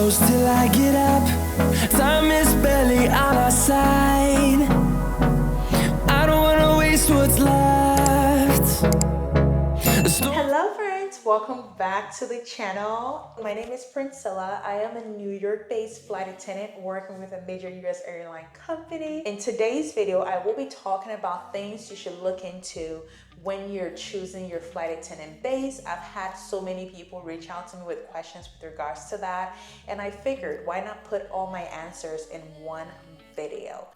close till I get up. Time is barely on our side. I don't wanna waste what's left. Hello friends, welcome back to the channel. My name is Priscilla. I am a New York-based flight attendant working with a major US airline company. In today's video, I will be talking about things you should look into when you're choosing your flight attendant base. I've had so many people reach out to me with questions with regards to that, and I figured why not put all my answers in one video.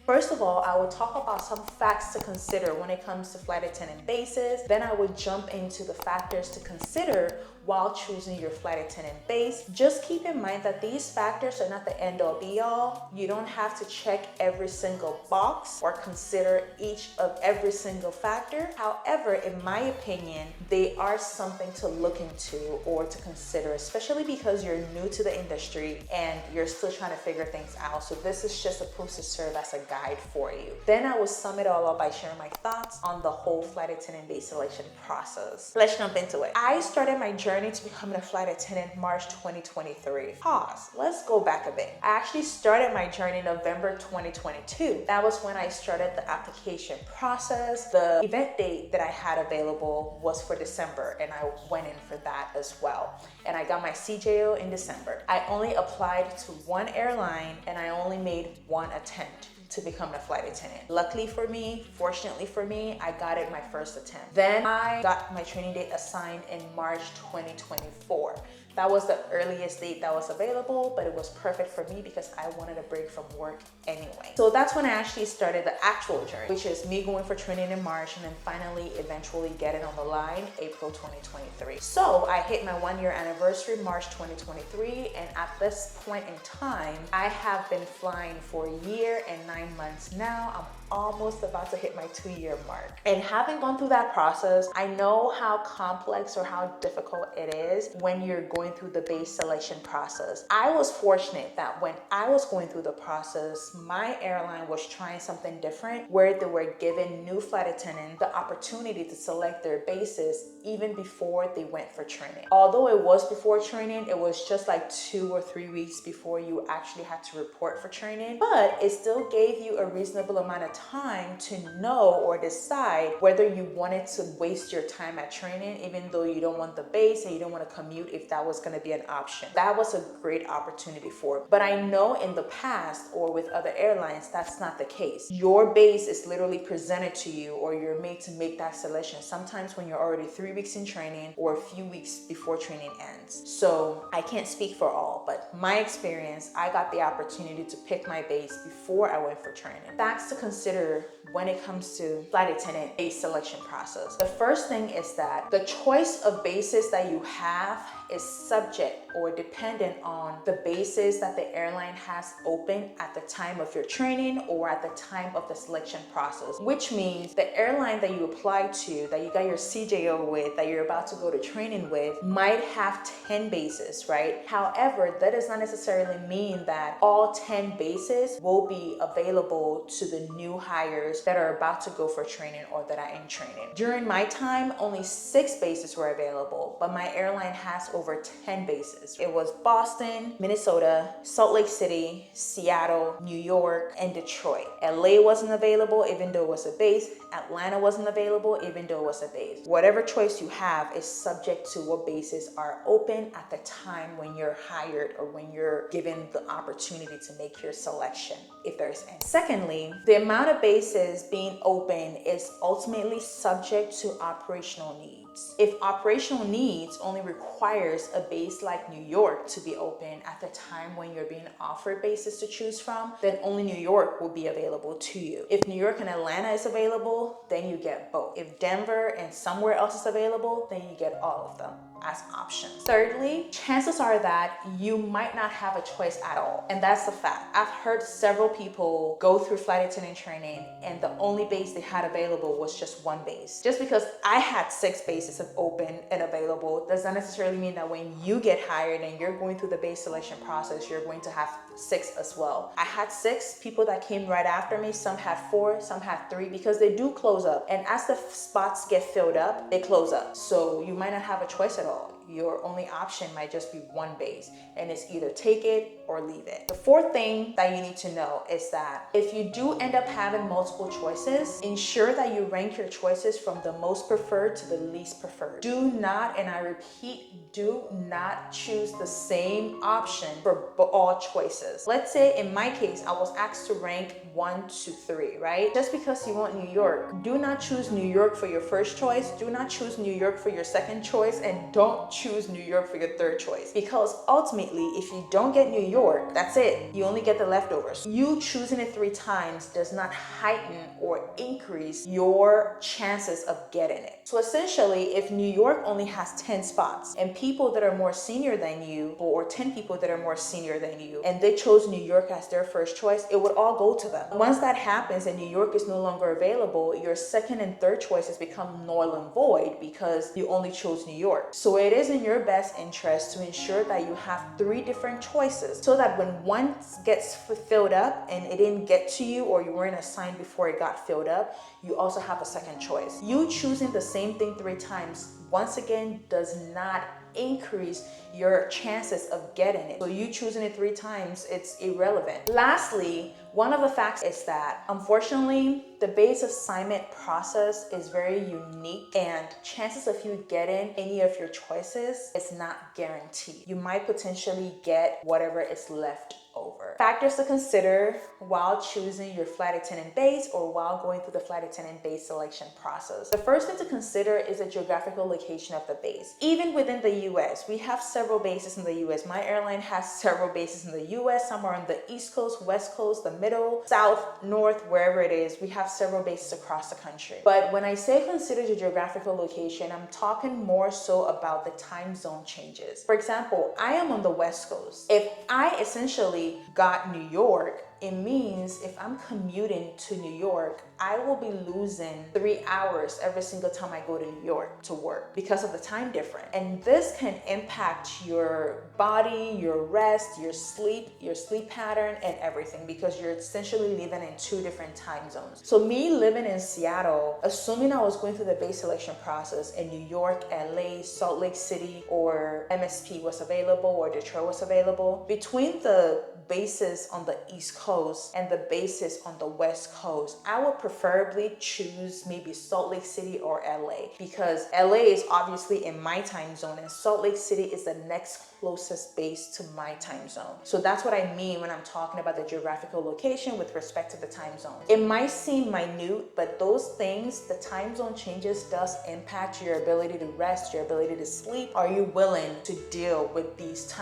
First of all, I will talk about some facts to consider when it comes to flight attendant bases. Then I would jump into the factors to consider while choosing your flight attendant base. Just keep in mind that these factors are not the end all be all. You don't have to check every single box or consider each of every single factor. However, in my opinion, they are something to look into or to consider, especially because you're new to the industry and you're still trying to figure things out. So this is just supposed to serve as a guide for you. Then I will sum it all up by sharing my thoughts on the whole flight attendant base selection process. Let's jump into it. I started my journey to becoming a flight attendant March 2023. Pause. Let's go back a bit. I actually started my journey November 2022. That was when I started the application process. The event date that I had available was for December, and I went in for that as well. And I got my CJO in December. I only applied to one airline and I only made one attempt to become a flight attendant. Luckily for me, fortunately for me, I got it my first attempt. Then I got my training date assigned in March 2024. That was the earliest date that was available, but it was perfect for me because I wanted a break from work anyway. So that's when I actually started the actual journey, which is me going for training in March and then finally eventually getting on the line April 2023. So I hit my 1-year anniversary, March 2023, and at this point in time, I have been flying for a year and 9 months now. I'm almost about to hit my 2-year mark. And having gone through that process, I know how complex or how difficult it is when you're going through the base selection process. I was fortunate that when I was going through the process, my airline was trying something different where they were giving new flight attendants the opportunity to select their bases even before they went for training. Although it was before training, it was just like 2 or 3 weeks before you actually had to report for training, but it still gave you a reasonable amount of time to know or decide whether you wanted to waste your time at training, even though you don't want the base and you don't want to commute if that was going to be an option. That was a great opportunity for it. But I know in the past or with other airlines, that's not the case. Your base is literally presented to you or you're made to make that selection sometimes when you're already 3 weeks in training or a few weeks before training ends. So I can't speak for all, but my experience, I got the opportunity to pick my base before I went for training. Facts to consider when it comes to flight attendant base selection process. The first thing is that the choice of bases that you have is subject or dependent on the bases that the airline has open at the time of your training or at the time of the selection process, which means the airline that you apply to, that you got your CJO with, that you're about to go to training with, might have 10 bases, right? However, that does not necessarily mean that all 10 bases will be available to the new hires that are about to go for training or that are in training. During my time, only 6 bases were available, but my airline has over 10 bases. It was Boston, Minnesota, Salt Lake City, Seattle, New York, and Detroit. LA wasn't available even though it was a base. Atlanta wasn't available even though it was a base. Whatever choice you have is subject to what bases are open at the time when you're hired or when you're given the opportunity to make your selection, if there's any. Secondly, the amount of bases being open is ultimately subject to operational needs. If operational needs only requires a base like New York to be open at the time when you're being offered bases to choose from, then only New York will be available to you. If New York and Atlanta is available, then you get both. If Denver and somewhere else is available, then you get all of them as options. Thirdly, chances are that you might not have a choice at all. And that's the fact. I've heard several people go through flight attendant training and the only base they had available was just one base. Just because I had 6 bases open and available does not necessarily mean that when you get hired and you're going through the base selection process, you're going to have 6 as well. I had 6 people that came right after me. Some had 4, some had 3, because they do close up. And as the spots get filled up, they close up. So you might not have a choice at all. your only option might just be one base, and it's either take it or leave it. The fourth thing that you need to know is that if you do end up having multiple choices, ensure that you rank your choices from the most preferred to the least preferred. Do not, and I repeat, do not choose the same option for all choices. Let's say in my case, I was asked to rank 1 to 3, right? Just because you want New York, do not choose New York for your first choice, do not choose New York for your second choice, and don't choose New York for your third choice. Because ultimately, if you don't get New York, that's it. You only get the leftovers. You choosing it 3 times does not heighten or increase your chances of getting it. So essentially, if New York only has 10 spots and people that are more senior than you, or 10 people that are more senior than you, and they chose New York as their first choice, it would all go to them. Once that happens and New York is no longer available, your second and third choices become null and void because you only chose New York. So it is in your best interest to ensure that you have 3 different choices so that when one gets filled up and it didn't get to you, or you weren't assigned before it got filled up, you also have a second choice. You choosing the same thing 3 times, once again, does not increase your chances of getting it. So you choosing it 3 times, it's irrelevant. Lastly, one of the facts is that unfortunately, the base assignment process is very unique, and chances of you getting any of your choices is not guaranteed. You might potentially get whatever is left over. Factors to consider while choosing your flight attendant base or while going through the flight attendant base selection process. The first thing to consider is the geographical location of the base. Even within the US, we have several bases in the US. My airline has several bases in the US. Some are on the East Coast, West Coast, the middle, South, North, wherever it is. We have several bases across the country. But when I say consider the geographical location, I'm talking more so about the time zone changes. For example, I am on the West Coast. If I essentially got New York, it means if I'm commuting to New York, I will be losing 3 hours every single time I go to New York to work because of the time difference. And this can impact your body, your rest, your sleep pattern, and everything, because you're essentially living in 2 different time zones. So me living in Seattle, assuming I was going through the base selection process in New York, LA, Salt Lake City, or MSP was available, or Detroit was available, between the bases on the East Coast and the bases on the West Coast, I would preferably choose maybe Salt Lake City or LA, because LA is obviously in my time zone and Salt Lake City is the next closest base to my time zone. So that's what I mean when I'm talking about the geographical location with respect to the time zone. It might seem minute, but those things, the time zone changes does impact your ability to rest, your ability to sleep. Are you willing to deal with these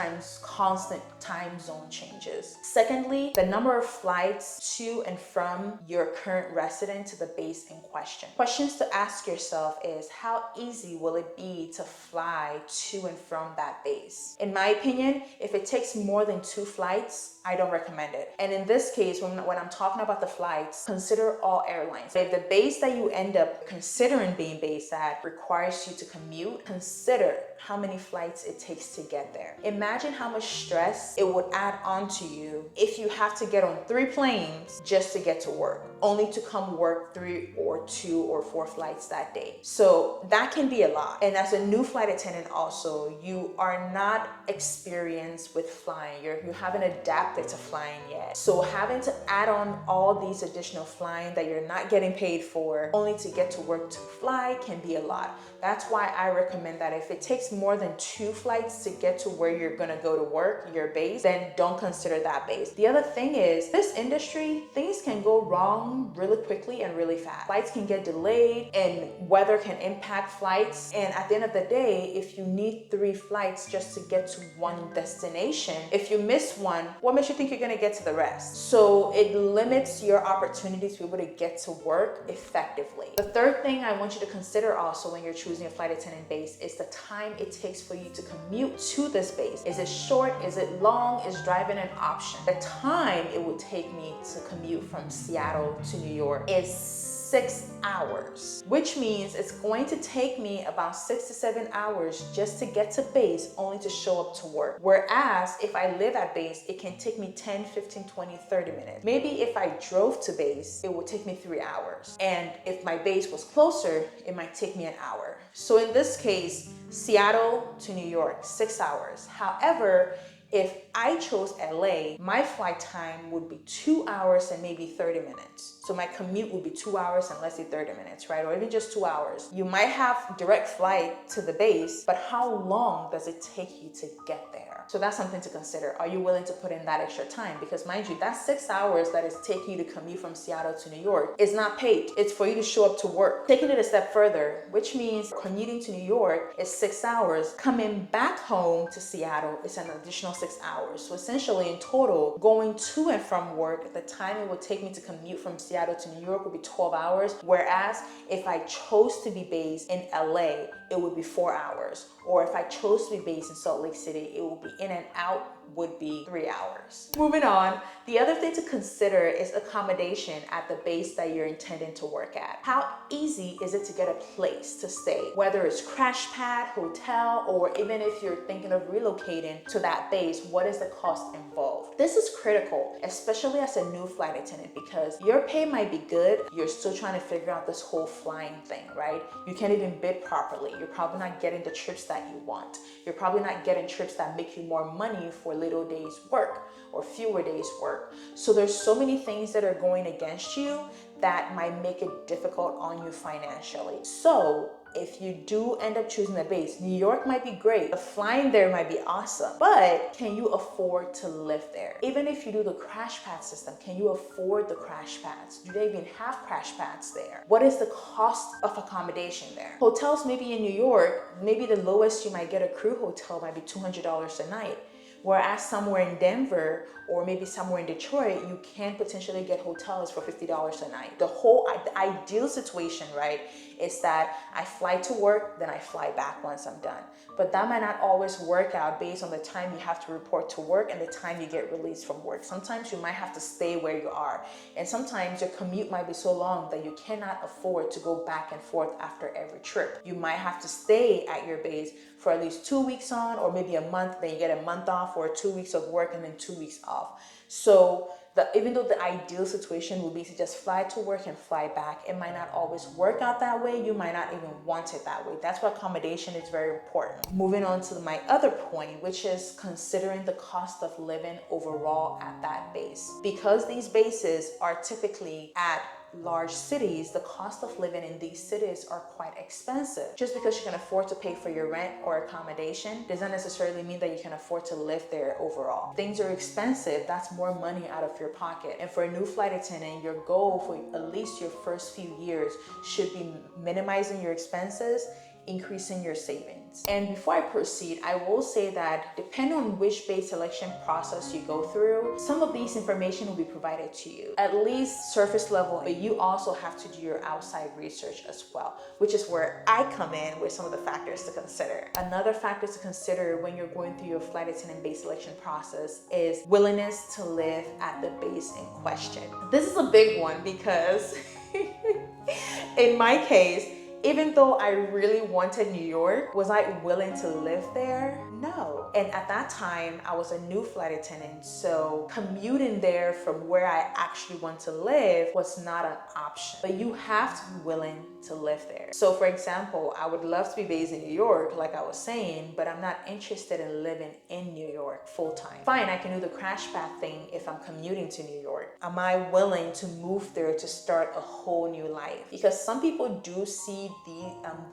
constant time zone changes? Secondly, the number of flights to and from your current residence to the base in question. Questions to ask yourself is, how easy will it be to fly to and from that base? In my opinion, if it takes more than 2 flights, I don't recommend it. And in this case, when I'm talking about the flights, consider all airlines. If the base that you end up considering being based at requires you to commute, consider how many flights it takes to get there. Imagine how much stress it would add on to you if you have to get on 3 planes just to get to work, only to come work 3 or 2 or 4 flights that day. So that can be a lot. And as a new flight attendant also, you are not experienced with flying. You haven't adapted to flying yet. So having to add on all these additional flying that you're not getting paid for only to get to work to fly can be a lot. That's why I recommend that if it takes more than 2 flights to get to where you're gonna go to work, your base, then don't consider that base. The other thing is, this industry, things can go wrong really quickly and really fast. Flights can get delayed and weather can impact flights. And at the end of the day, if you need 3 flights just to get to one destination, if you miss one, what makes you think you're gonna get to the rest? So it limits your opportunities to be able to get to work effectively. The third thing I want you to consider also when you're choosing a flight attendant base is the time it takes for you to commute to this base. Is it short? Is it long? Is driving an option? The time it would take me to commute from Seattle to New York is 6 hours, which means it's going to take me about 6 to 7 hours just to get to base, only to show up to work. Whereas if I live at base, it can take me 10, 15, 20, 30 minutes. Maybe if I drove to base, it would take me 3 hours. And if my base was closer, it might take me an hour. So in this case, Seattle to New York, 6 hours. However, if I chose LA, my flight time would be 2 hours and maybe 30 minutes. So my commute would be 2 hours and let's say 30 minutes, right? Or even just 2 hours. You might have direct flight to the base, but how long does it take you to get there? So that's something to consider. Are you willing to put in that extra time? Because mind you, that 6 hours that is taking you to commute from Seattle to New York is not paid. It's for you to show up to work. Taking it a step further, which means commuting to New York is 6 hours. Coming back home to Seattle is an additional 6 hours. So essentially in total, going to and from work, the time it would take me to commute from Seattle to New York would be 12 hours. Whereas if I chose to be based in LA, it would be 4 hours. Or if I chose to be based in Salt Lake City, it would be in and out would be 3 hours. Moving on, the other thing to consider is accommodation at the base that you're intending to work at. How easy is it to get a place to stay? Whether it's crash pad, hotel, or even if you're thinking of relocating to that base, what is the cost involved? This is critical, especially as a new flight attendant, because your pay might be good, you're still trying to figure out this whole flying thing, right? You can't even bid properly. You're probably not getting the trips that you want. You're probably not getting trips that make you more money for little days work or fewer days work. So there's so many things that are going against you that might make it difficult on you financially. So if you do end up choosing a base, New York might be great. The flying there might be awesome, but can you afford to live there? Even if you do the crash pad system, can you afford the crash pads? Do they even have crash pads there? What is the cost of accommodation there? Hotels maybe in New York, maybe the lowest you might get a crew hotel might be $200 a night. Whereas somewhere in Denver or maybe somewhere in Detroit, you can potentially get hotels for $50 a night. The ideal situation, right, is that I fly to work, then I fly back once I'm done. But that might not always work out based on the time you have to report to work and the time you get released from work. Sometimes you might have to stay where you are. And sometimes your commute might be so long that you cannot afford to go back and forth after every trip. You might have to stay at your base for at least 2 weeks on, or maybe a month, then you get a month off, or 2 weeks of work and then 2 weeks off. So even though the ideal situation would be to just fly to work and fly back, it might not always work out that way. You might not even want it that way. That's why accommodation is very important. Moving on to my other point, which is considering the cost of living overall at that base. Because these bases are typically at large cities, the cost of living in these cities are quite expensive. Just because you can afford to pay for your rent or accommodation doesn't necessarily mean that you can afford to live there overall. Things are expensive, that's more money out of your pocket. And for a new flight attendant, your goal for at least your first few years should be minimizing your expenses, increasing your savings. And before I proceed, I will say that depending on which base selection process you go through, some of these information will be provided to you, at least surface level, but you also have to do your outside research as well, which is where I come in with some of the factors to consider. Another factor to consider when you're going through your flight attendant base selection process is willingness to live at the base in question. This is a big one because in my case, even though I really wanted New York, was I willing to live there? No. And at that time, I was a new flight attendant, so commuting there from where I actually want to live was not an option. But you have to be willing to live there. So for example, I would love to be based in New York, like I was saying, but I'm not interested in living in New York full time. Fine, I can do the crash pad thing if I'm commuting to New York. Am I willing to move there to start a whole new life? Because some people do see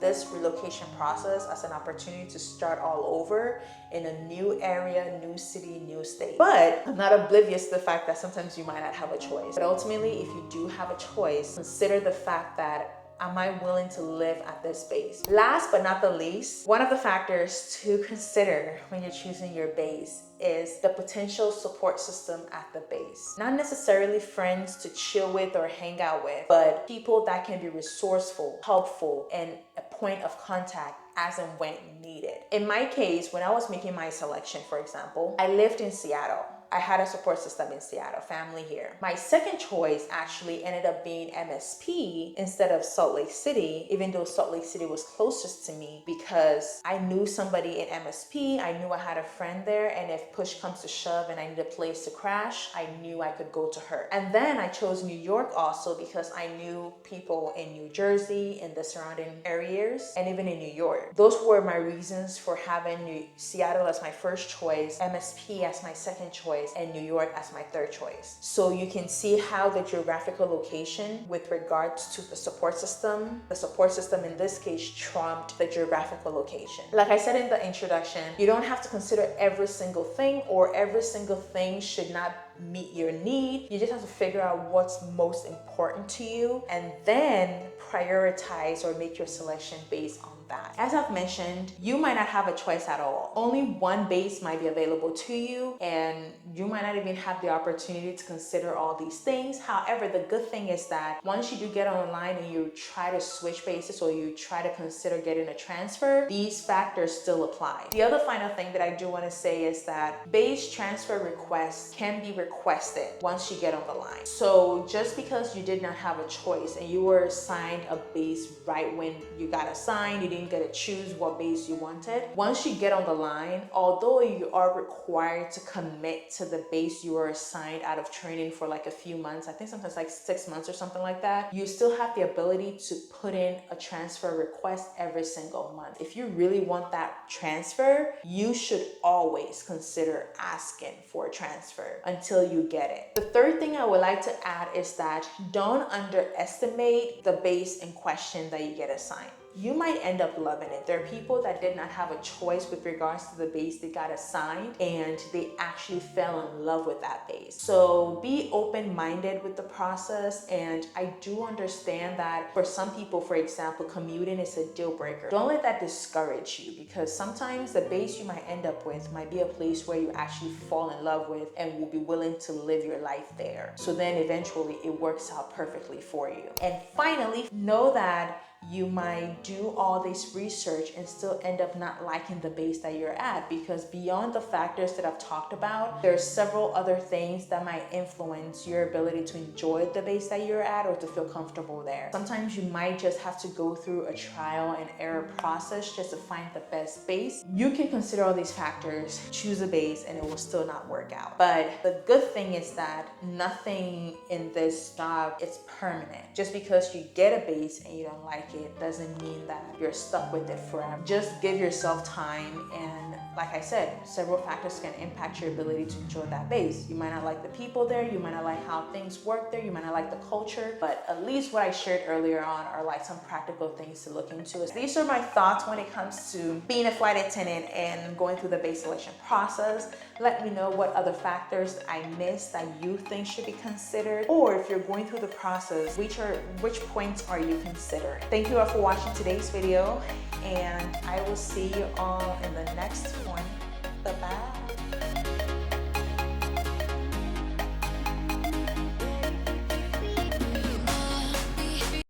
this relocation process as an opportunity to start all over in a new area, new city, new state. But I'm not oblivious to the fact that sometimes you might not have a choice. But ultimately, if you do have a choice, consider the fact that am I willing to live at this base? Last but not the least, one of the factors to consider when you're choosing your base is the potential support system at the base. Not necessarily friends to chill with or hang out with, but people that can be resourceful, helpful, and a point of contact as and when needed. In my case, when I was making my selection, for example, I lived in Seattle. I had a support system in Seattle, family here. My second choice actually ended up being MSP instead of Salt Lake City, even though Salt Lake City was closest to me, because I knew somebody in MSP. I knew I had a friend there, and if push comes to shove and I need a place to crash, I knew I could go to her. And then I chose New York also because I knew people in New Jersey, in the surrounding areas, and even in New York. Those were my reasons for having Seattle as my first choice, MSP as my second choice, and New York as my third choice. So you can see how the geographical location with regards to the support system in this case trumped the geographical location. Like I said in the introduction, you don't have to consider every single thing, or every single thing should not meet your need. You just have to figure out what's most important to you and then prioritize or make your selection based on that. As I've mentioned, you might not have a choice at all. Only one base might be available to you, and you might not even have the opportunity to consider all these things. However, the good thing is that once you do get online and you try to switch bases, or you try to consider getting a transfer, these factors still apply. The other final thing that I do want to say is that base transfer requests can be requested once you get on the line. So just because you did not have a choice and you were assigned a base right when you got assigned, you didn't get to choose what base you wanted. Once you get on the line, although you are required to commit to the base you were assigned out of training for like a few months, I think sometimes like 6 months or something like that, you still have the ability to put in a transfer request every single month. If you really want that transfer, you should always consider asking for a transfer until you get it. The third thing I would like to add is that don't underestimate the base in question that you get assigned. You might end up loving it. There are people that did not have a choice with regards to the base they got assigned, and they actually fell in love with that base. So be open-minded with the process, and I do understand that for some people, for example, commuting is a deal breaker. Don't let that discourage you, because sometimes the base you might end up with might be a place where you actually fall in love with and will be willing to live your life there. So then eventually it works out perfectly for you. And finally, know that you might do all this research and still end up not liking the base that you're at, because beyond the factors that I've talked about, there are several other things that might influence your ability to enjoy the base that you're at or to feel comfortable there. Sometimes you might just have to go through a trial and error process just to find the best base. You can consider all these factors, choose a base, and it will still not work out. But the good thing is that nothing in this job is permanent. Just because you get a base and you don't like it doesn't mean that you're stuck with it forever. Just give yourself time, and like I said, several factors can impact your ability to enjoy that base. You might not like the people there, you might not like how things work there, you might not like the culture, but at least what I shared earlier on are like some practical things to look into. These are my thoughts when it comes to being a flight attendant and going through the base selection process. Let me know what other factors I missed that you think should be considered, or if you're going through the process, which points are you considering? Thank you all for watching today's video, and I will see you all in the next one. Bye-bye.